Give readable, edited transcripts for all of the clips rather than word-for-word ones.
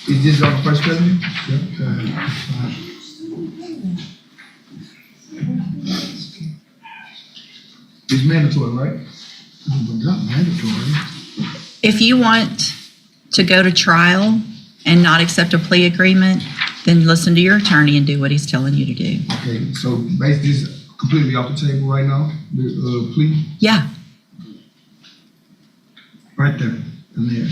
Is this on the first president? Yep. It's mandatory, right? Not mandatory. If you want to go to trial and not accept a plea agreement, then listen to your attorney and do what he's telling you to do. Okay, so basically it's completely off the table right now, the plea? Yeah. Right there, and there.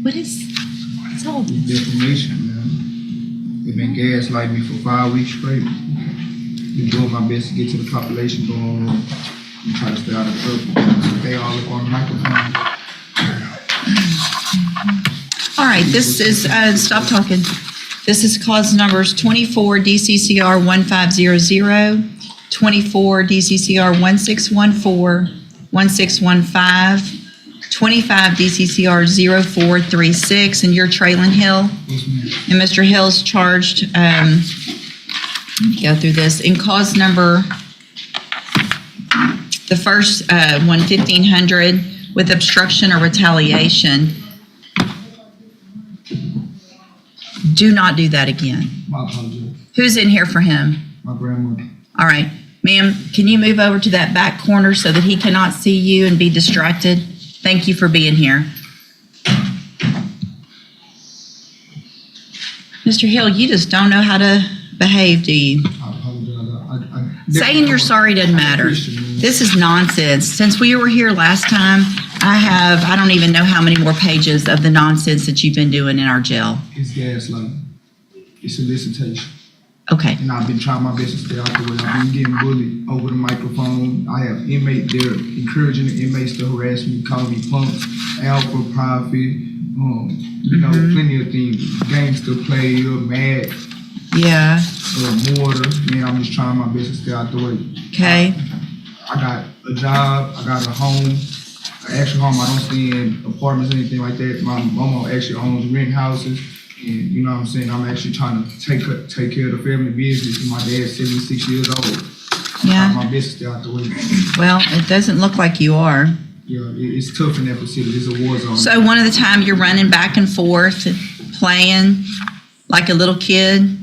What's all this? Defamation, man. They've been gaslighting me for 5 weeks straight. Been doing my best to get to the population going on and try to stay out of trouble. So they all up on the microphone. All right, this is, stop talking. This is cause numbers 24 DCCR 1500, 24 DCCR 1614, 1615, 25 DCCR 0436, and you're Traylon Hill. Yes, ma'am. And Mr. Hill's charged, let me go through this, in cause number, the first one, 1500, with obstruction or retaliation. Do not do that again. My apologies. Who's in here for him? My grandmother. All right. Ma'am, can you move over to that back corner so that he cannot see you and be distracted? Thank you for being here. Mr. Hill, you just don't know how to behave, do you? I apologize. Saying you're sorry doesn't matter. This is nonsense. Since we were here last time, I don't even know how many more pages of the nonsense that you've been doing in our jail. It's gaslighting. It's solicitation. Okay. And I've been trying my best to stay out the way. I've been getting bullied over the microphone. I have inmates there encouraging the inmates to harass me, calling me punks, alpha, profit, plenty of things. Gangster player, mad, Yeah. mortar. Man, I'm just trying my best to stay out the way. Okay. I got a job. I got a home. An actual home. I don't stay in apartments or anything like that. My mama actually owns rent houses. And you know what I'm saying? I'm actually trying to take care of the family business. And my dad's 76 years old. Yeah. My business stay out the way. Well, it doesn't look like you are. Yeah, it's tough in that facility. It's a war zone. So one of the time you're running back and forth, playing like a little kid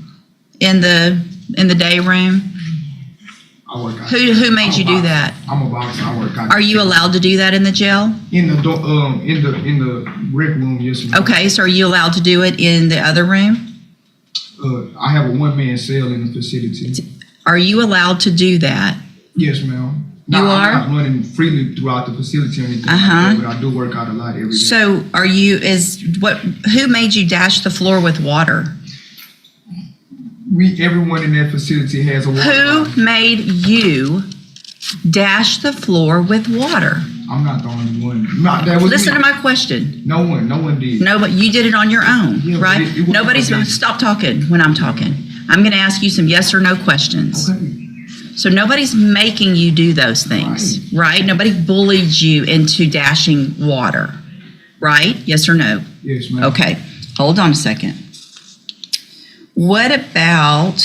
in the day room. I work out. Who made you do that? I'm a boxer. I work out. Are you allowed to do that in the jail? In the rec room? Yes, ma'am. Okay, so are you allowed to do it in the other room? I have a one-man cell in the facility. Are you allowed to do that? Yes, ma'am. You are? I'm not running freely throughout the facility or anything like that, but I do work out a lot every day. So who made you dash the floor with water? Everyone in that facility has a water Who bottle. made you dash the floor with water? I'm not the only one. That was Listen me. to my question. No one did. No, but you did it on your own, Yeah, but right? it was Nobody's okay. stop talking when I'm talking. I'm going to ask you some yes or no questions. Okay. So nobody's making you do those things, right? Nobody bullied you into dashing water, right? Yes or no? Yes, ma'am. Okay, hold on a second. What about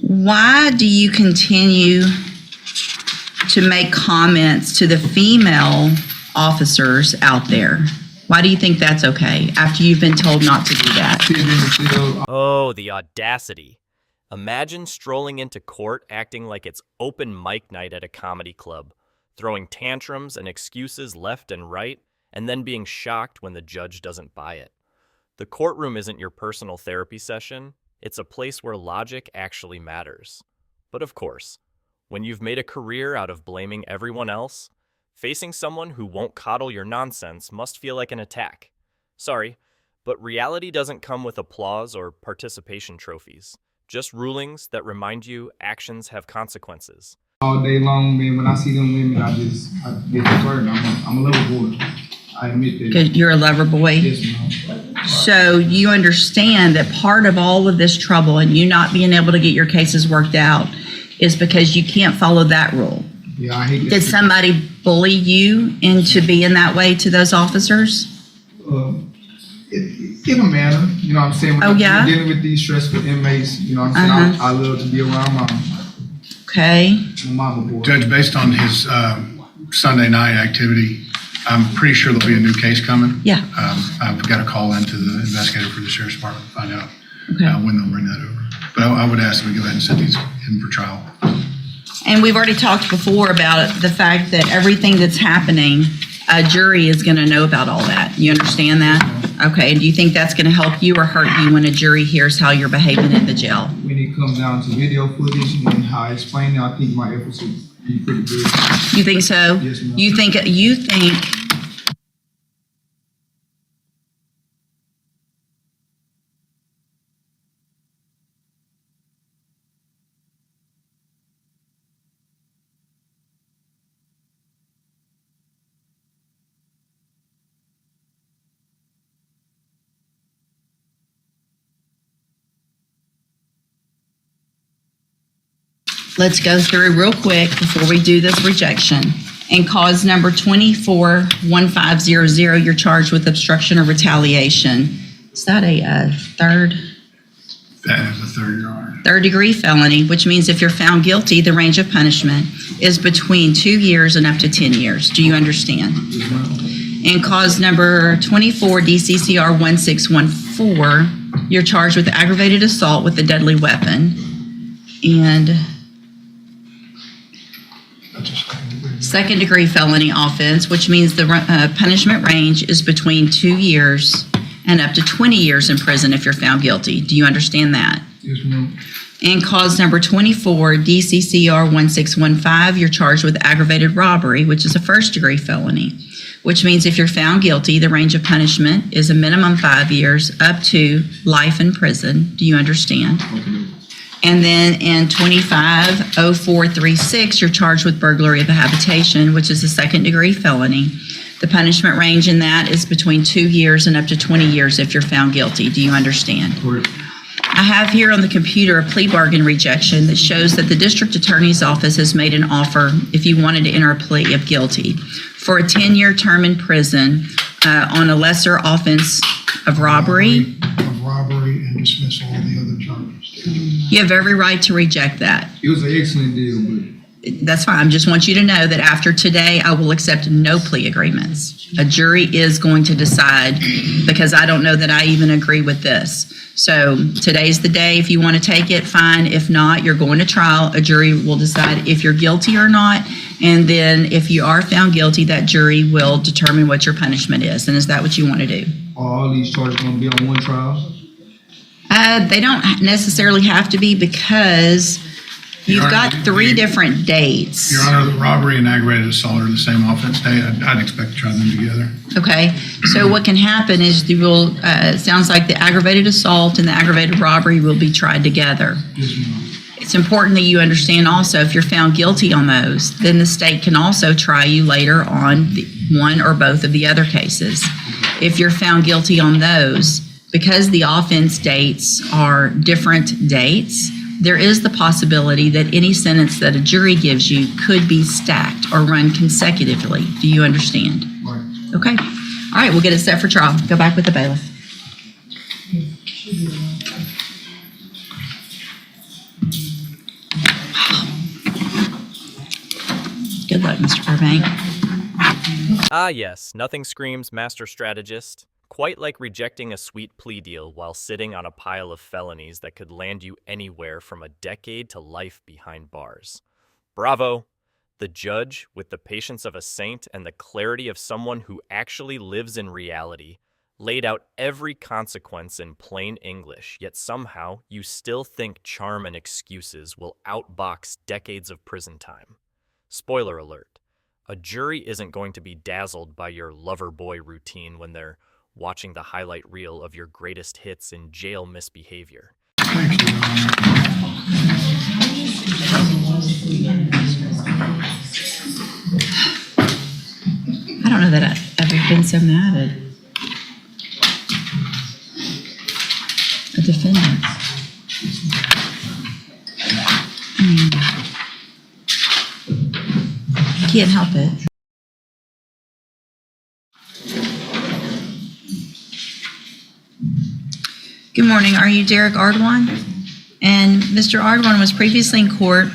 why do you continue to make comments to the female officers out there? Why do you think that's okay after you've been told not to do that? Sitting in the cell, Oh, the audacity. Imagine strolling into court acting like it's open mic night at a comedy club, throwing tantrums and excuses left and right, and then being shocked when the judge doesn't buy it. The courtroom isn't your personal therapy session. It's a place where logic actually matters. But of course, when you've made a career out of blaming everyone else, facing someone who won't coddle your nonsense must feel like an attack. Sorry, but reality doesn't come with applause or participation trophies. Just rulings that remind you actions have consequences. all day long, man. When I see them women, I get diverted. I'm a little boy. I admit that. 'Cause you're a lover boy. Yes, ma'am. So you understand that part of all of this trouble and you not being able to get your cases worked out is because you can't follow that rule. Yeah, I hate that. Did somebody bully you into being that way to those officers? In a manner, you know what I'm saying? When Oh, yeah? I'm dealing with these stressful inmates, you know what I'm saying? I love to be around my Okay. mama boy. Judge, based on his Sunday night activity, I'm pretty sure there'll be a new case coming. Yeah. I've got a call into the investigator for the sheriff's department to find out Okay. when they'll bring that over. But I would ask that we go ahead and set these in for trial. And we've already talked before about the fact that everything that's happening, a jury is going to know about all that. You understand that? Okay. And do you think that's going to help you or hurt you when a jury hears how you're behaving in the jail? When it comes down to video footage and how I explain it, I think my efforts will be pretty good. You think so? Yes, ma'am. You think let's go through real quick before we do this rejection. And cause number 241500, you're charged with obstruction or retaliation. Is that a third That is a third, Your Honor. degree felony, which means if you're found guilty, the range of punishment is between 2 years and up to 10 years. Do you understand? Yes, ma'am. And cause number 24 DCCR 1614, you're charged with aggravated assault with a deadly weapon. And second degree felony offense, which means the punishment range is between 2 years and up to 20 years in prison if you're found guilty. Do you understand that? Yes, ma'am. And cause number 24, DCCR 1615, you're charged with aggravated robbery, which is a first degree felony, which means if you're found guilty, the range of punishment is a minimum 5 years up to life in prison. Do you understand? Okay. And then in 250436, you're charged with burglary of a habitation, which is a second degree felony. The punishment range in that is between 2 years and up to 20 years if you're found guilty. Do you understand? Correct. I have here on the computer a plea bargain rejection that shows that the district attorney's office has made an offer if you wanted to enter a plea of guilty for a 10-year term in prison on a lesser offense of robbery. Of robbery and dismissal of the other charges. You have every right to reject that. It was an excellent deal, but That's fine. I just want you to know that after today, I will accept no plea agreements. A jury is going to decide because I don't know that I even agree with this. So today's the day. If you want to take it, fine. If not, you're going to trial. A jury will decide if you're guilty or not. And then if you are found guilty, that jury will determine what your punishment is. And is that what you want to do? are all these charges going to be on one trial? They don't necessarily have to be because you've Your got Honor, 3 different dates. Your Honor, the robbery and aggravated assault are the same offense date. I'd expect to try them together. Okay, so what can happen is you will, it sounds like the aggravated assault and the aggravated robbery will be tried together. Yes, ma'am. It's important that you understand also, if you're found guilty on those, then the state can also try you later on one or both of the other cases. If you're found guilty on those, because the offense dates are different dates, there is the possibility that any sentence that a jury gives you could be stacked or run consecutively. Do you understand? Right. Okay. All right, we'll get it set for trial. Go back with the bailiff. Good luck, Mr. Burbank. Ah, yes, nothing screams master strategist quite like rejecting a sweet plea deal while sitting on a pile of felonies that could land you anywhere from a decade to life behind bars. Bravo! The judge, with the patience of a saint and the clarity of someone who actually lives in reality, laid out every consequence in plain English, yet somehow you still think charm and excuses will outbox decades of prison time. Spoiler alert. A jury isn't going to be dazzled by your lover boy routine when they're watching the highlight reel of your greatest hits in jail misbehavior. Thank you, Your Honor. I don't know that I've ever been so mad at a defendant. I can't help it. Good morning. Are you Derek Ardwan? And Mr. Ardwan was previously in court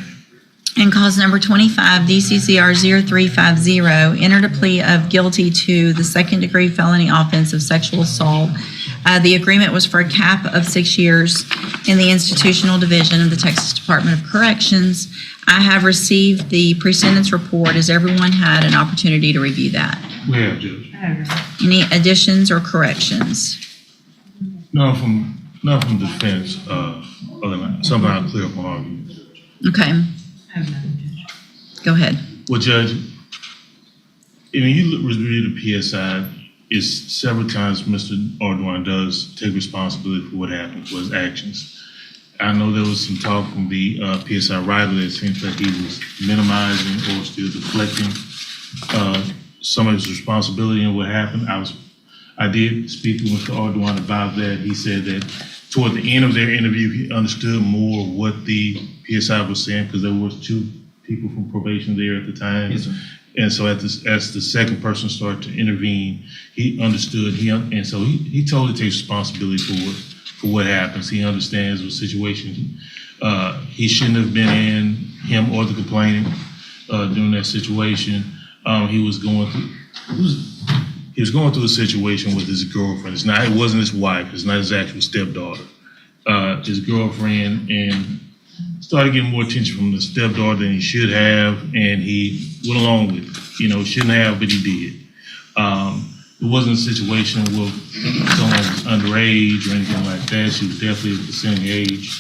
And cause number 25, DCCR 0350, entered a plea of guilty to the second-degree felony offense of sexual assault. The agreement was for a cap of 6 years in the institutional division of the Texas Department of Corrections. I have received the pre-sentence report. Has everyone had an opportunity to review that? We have, Judge. Any additions or corrections? No, from defense, other than something I'll clear up on argument. Okay. Go ahead. Well, Judge, when you review the PSI, it's several times Mr. Ardoin does take responsibility for what happened, for his actions. I know there was some talk from the PSI writer that it seems like he was minimizing or still deflecting some of his responsibility in what happened. I did speak with Mr. Ardoin about that. He said that toward the end of their interview, he understood more what the PSI was saying because there was 2 people from probation there at the time. Yes, sir. And so as the second person started to intervene, he understood. And so he totally takes responsibility for what happens. He understands the situation. He shouldn't have been in, him or the complainant, during that situation. He was going through a situation with his girlfriend. It wasn't his wife. It's not his actual stepdaughter. His girlfriend, and started getting more attention from the stepdaughter than he should have, and he went along with it. Shouldn't have, but he did. It wasn't a situation where someone was underage or anything like that. She was definitely of the same age.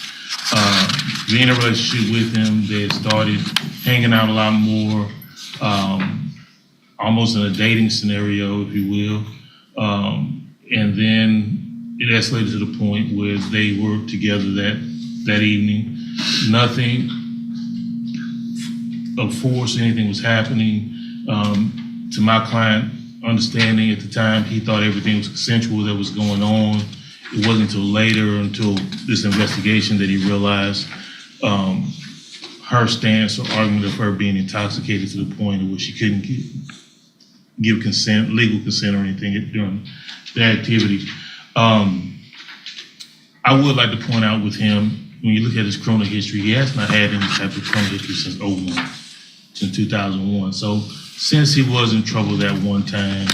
Being in a relationship with him, they had started hanging out a lot more, almost in a dating scenario, if you will. And then it escalated to the point where they were together that evening. Nothing of force, anything was happening. To my client understanding at the time, he thought everything was consensual that was going on. It wasn't until later, until this investigation, that he realized her stance or argument of her being intoxicated to the point where she couldn't give consent, legal consent or anything during the activity. I would like to point out with him, when you look at his criminal history, he has not had any type of criminal history since 2001. So since he was in trouble that one time,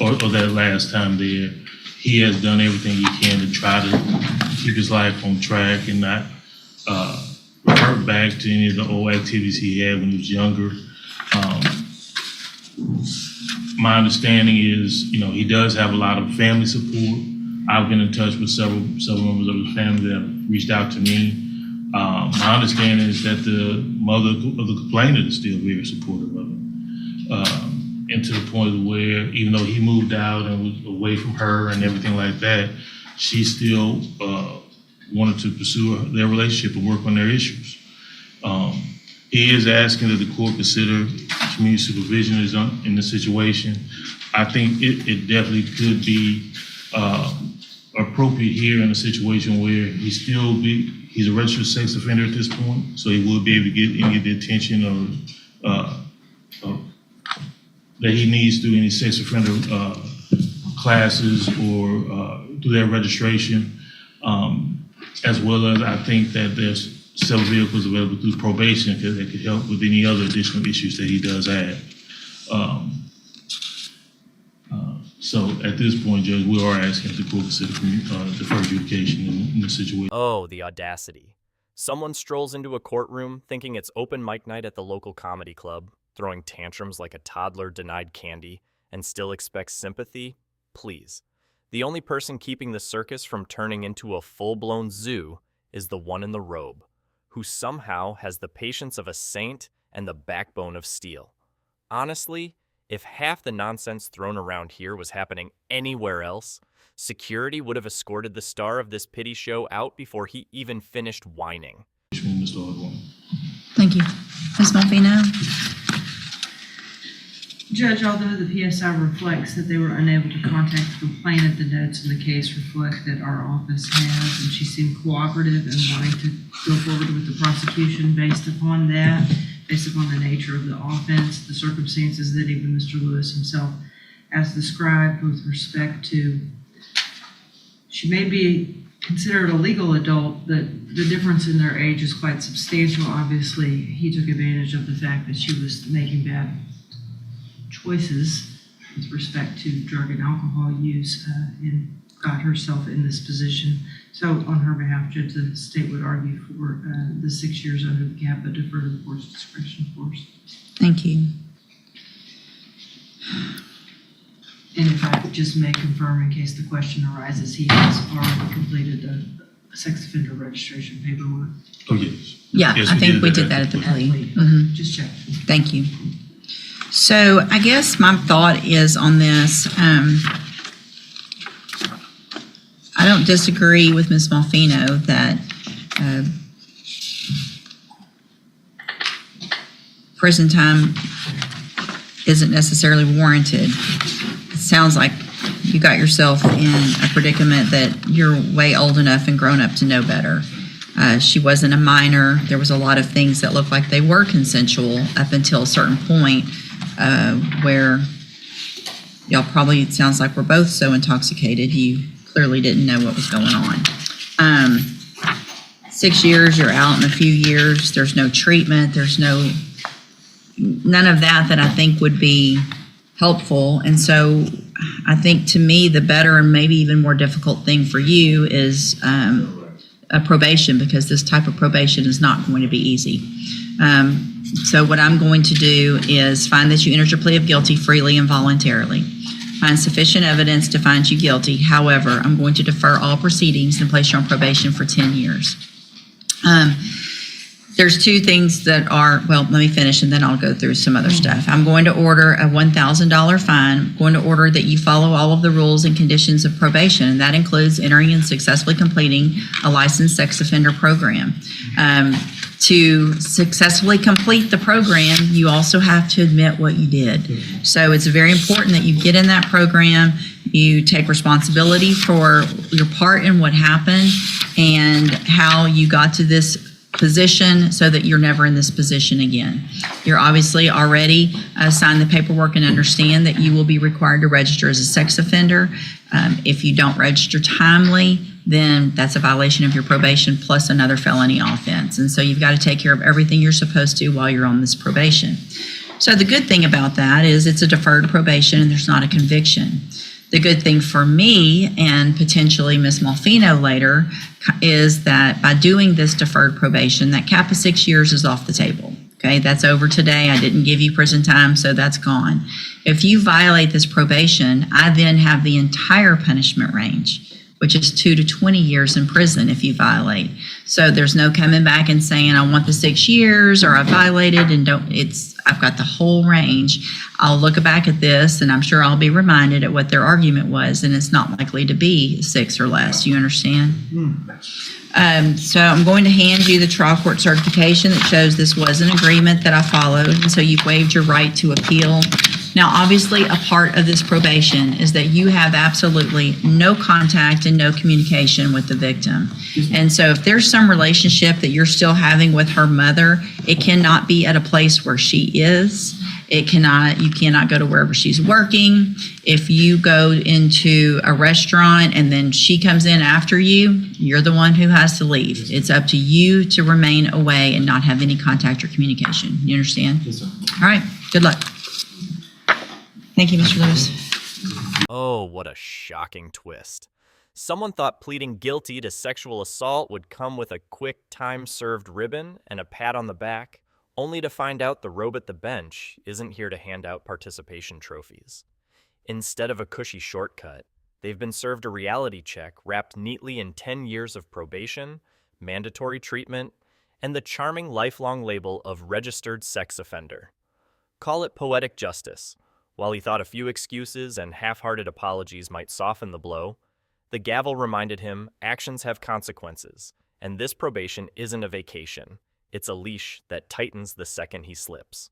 or that last time there, he has done everything he can to try to keep his life on track and not revert back to any of the old activities he had when he was younger. My understanding is, he does have a lot of family support. I've been in touch with several members of his family that have reached out to me. My understanding is that the mother of the complainant is still very supportive of him. And to the point where, even though he moved out and was away from her and everything like that, she still wanted to pursue their relationship and work on their issues. He is asking that the court consider community supervision in the situation. I think it definitely could be appropriate here in a situation where he's a registered sex offender at this point, so he will be able to get any of the attention or that he needs through any sex offender classes or through their registration, as well as I think that there's several vehicles available through probation that could help with any other additional issues that he does have. So at this point, Judge, we are asking the court to consider deferred adjudication in this situation. Oh, the audacity. Someone strolls into a courtroom thinking it's open mic night at the local comedy club, throwing tantrums like a toddler denied candy, and still expects sympathy? Please. The only person keeping the circus from turning into a full-blown zoo is the one in the robe, who somehow has the patience of a saint and the backbone of steel. Honestly, if half the nonsense thrown around here was happening anywhere else, security would have escorted the star of this pity show out before he even finished whining. Mr. Ardoin. Thank you. Ms. Malvino? Judge, although the PSI reflects that they were unable to contact the complainant, the notes in the case reflect that our office has, and she seemed cooperative and wanting to go forward with the prosecution based upon that, based upon the nature of the offense, the circumstances that even Mr. Lewis himself has described with respect to, she may be considered a legal adult, the difference in their age is quite substantial. Obviously, he took advantage of the fact that she was making bad choices with respect to drug and alcohol use and got herself in this position. So on her behalf, Judge, the state would argue for the 6 years under the cap, but defer to the court's discretion, of course. Thank you. And if I just may confirm, in case the question arises, he has already completed a sex offender registration paperwork. Oh, yes. Yeah, Yes, I think we that did that at the At plea. plea. Mhm. Just check. Thank you. So I guess my thought is on this, I don't disagree with Ms. Malfino that prison time isn't necessarily warranted. It sounds like you got yourself in a predicament that you're way old enough and grown up to know better. She wasn't a minor. There was a lot of things that looked like they were consensual up until a certain point where y'all probably, it sounds like we're both so intoxicated, you clearly didn't know what was going on. 6 years, you're out in a few years. There's no treatment. There's none of that I think would be helpful. And so I think to me, the better and maybe even more difficult thing for you is a probation, because this type of probation is not going to be easy. So what I'm going to do is find that you entered your plea of guilty freely and voluntarily. Find sufficient evidence to find you guilty. However, I'm going to defer all proceedings and place you on probation for 10 years. There's two things that are, well, let me finish and then I'll go through some other stuff. I'm going to order a $1,000 fine. I'm going to order that you follow all of the rules and conditions of probation, and that includes entering and successfully completing a licensed sex offender program. To successfully complete the program, you also have to admit what you did. So it's very important that you get in that program, you take responsibility for your part in what happened and how you got to this position so that you're never in this position again. You're obviously already signed the paperwork and understand that you will be required to register as a sex offender. If you don't register timely, then that's a violation of your probation plus another felony offense. And so you've got to take care of everything you're supposed to while you're on this probation. So the good thing about that is it's a deferred probation and there's not a conviction. The good thing for me and potentially Ms. Malfino later is that by doing this deferred probation, that cap of 6 years is off the table. Okay, that's over today. I didn't give you prison time, so that's gone. If you violate this probation, I then have the entire punishment range, which is 2 to 20 years in prison if you violate. So there's no coming back and saying, I want the 6 years or I violated and I've got the whole range. I'll look back at this and I'm sure I'll be reminded at what their argument was, and it's not likely to be 6 or less. You understand? So I'm going to hand you the trial court certification that shows this was an agreement that I followed, and so you've waived your right to appeal. Now, obviously, a part of this probation is that you have absolutely no contact and no communication with the victim. And so if there's some relationship that you're still having with her mother, it cannot be at a place where she is. You cannot go to wherever she's working. If you go into a restaurant and then she comes in after you, you're the one who has to leave. It's up to you to remain away and not have any contact or communication. You understand? Yes, sir. All right, good luck. Thank you, Mr. Lewis. Oh, what a shocking twist. Someone thought pleading guilty to sexual assault would come with a quick time-served ribbon and a pat on the back, only to find out the robe at the bench isn't here to hand out participation trophies. Instead of a cushy shortcut, they've been served a reality check wrapped neatly in 10 years of probation, mandatory treatment, and the charming lifelong label of registered sex offender. Call it poetic justice. While he thought a few excuses and half-hearted apologies might soften the blow, the gavel reminded him actions have consequences, and this probation isn't a vacation. It's a leash that tightens the second he slips.